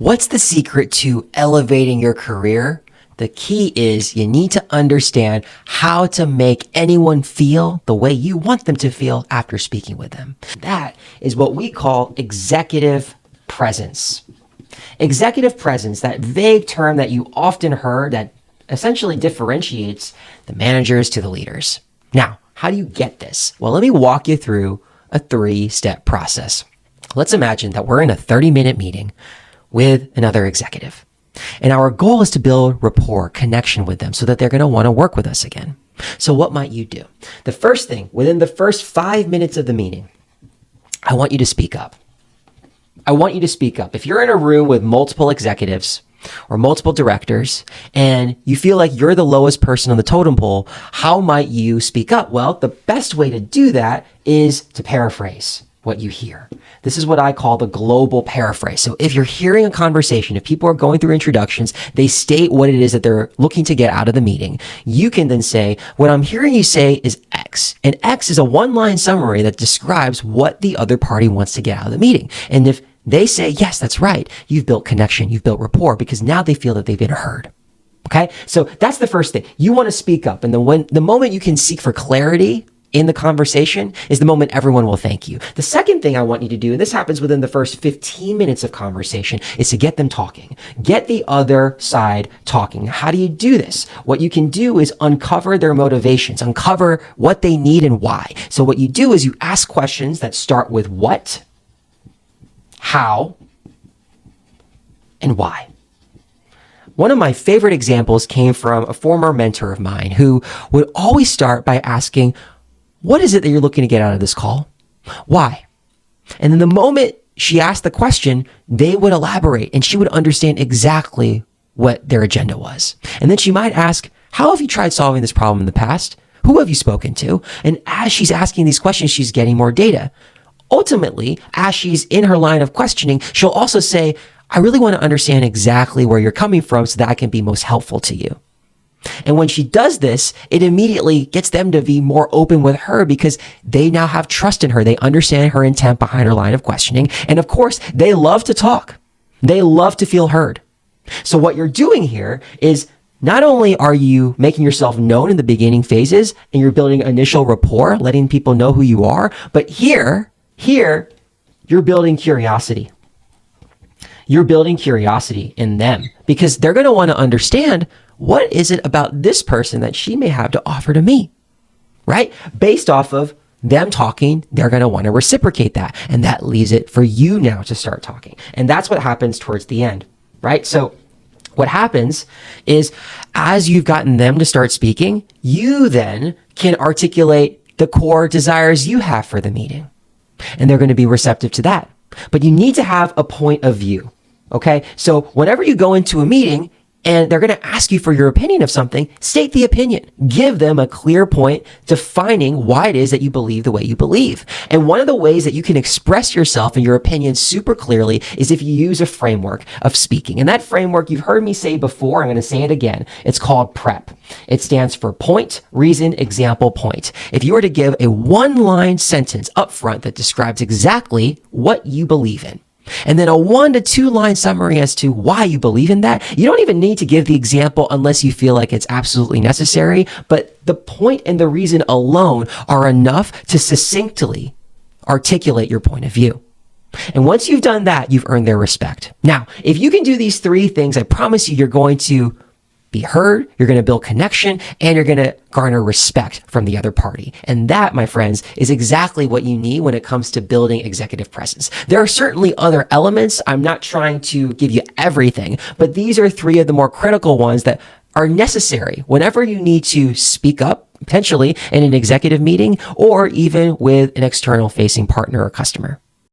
What's the secret to elevating your career? The key is you need to understand how to make anyone feel the way you want them to feel after speaking with them. That is what we call executive presence. Executive presence, that vague term that you often heard that essentially differentiates the managers to the leaders. Now, how do you get this? Well, let me walk you through a 3-step process. Let's imagine that we're in a 30-minute meeting with another executive. And our goal is to build rapport, connection with them so that they're going to want to work with us again. So what might you do? The first thing, within the first 5 minutes of the meeting, I want you to speak up. I want you to speak up. If you're in a room with multiple executives or multiple directors and you feel like you're the lowest person on the totem pole, how might you speak up? Well, the best way to do that is to paraphrase what you hear. This is what I call the global paraphrase. So if you're hearing a conversation, if people are going through introductions, they state what it is that they're looking to get out of the meeting. You can then say, what I'm hearing you say is X. And X is a one-line summary that describes what the other party wants to get out of the meeting. And if they say, yes, that's right, you've built connection, you've built rapport, because now they feel that they've been heard. Okay? So that's the first thing. You want to speak up. And the moment you can seek for clarity in the conversation is the moment everyone will thank you. The second thing I want you to do, and this happens within the first 15 minutes of conversation, is to get them talking. Get the other side talking. How do you do this? What you can do is uncover their motivations, uncover what they need and why. So what you do is you ask questions that start with what, how, and why. One of my favorite examples came from a former mentor of mine who would always start by asking, what is it that you're looking to get out of this call? Why? And then the moment she asked the question, they would elaborate and she would understand exactly what their agenda was. And then she might ask, how have you tried solving this problem in the past? Who have you spoken to? And as she's asking these questions, she's getting more data. Ultimately, as she's in her line of questioning, she'll also say, I really want to understand exactly where you're coming from so that I can be most helpful to you. And when she does this, it immediately gets them to be more open with her because they now have trust in her. They understand her intent behind her line of questioning. And of course, they love to talk. They love to feel heard. So what you're doing here is not only are you making yourself known in the beginning phases and you're building initial rapport, letting people know who you are, but here, you're building curiosity. You're building curiosity in them because they're going to want to understand, what is it about this person that she may have to offer to me, right? Based off of them talking, they're going to want to reciprocate that. And that leaves it for you now to start talking. And that's what happens towards the end, right? So what happens is as you've gotten them to start speaking, you then can articulate the core desires you have for the meeting. And they're going to be receptive to that. But you need to have a point of view. Okay. So whenever you go into a meeting and they're going to ask you for your opinion of something, state the opinion. Give them a clear point defining why it is that you believe the way you believe. And one of the ways that you can express yourself and your opinion super clearly is if you use a framework of speaking. And that framework, you've heard me say before, I'm going to say it again. It's called PREP. It stands for point, reason, example, point. If you were to give a one-line sentence up front that describes exactly what you believe in, and then a 1 to 2 line summary as to why you believe in that. You don't even need to give the example unless you feel like it's absolutely necessary, but the point and the reason alone are enough to succinctly articulate your point of view. And once you've done that, you've earned their respect. Now, if you can do these 3 things, I promise you, you're going to be heard, you're going to build connection, and you're going to garner respect from the other party. And that, my friends, is exactly what you need when it comes to building executive presence. There are certainly other elements. I'm not trying to give you everything, but these are 3 of the more critical ones that are necessary whenever you need to speak up, potentially in an executive meeting or even with an external facing partner or customer.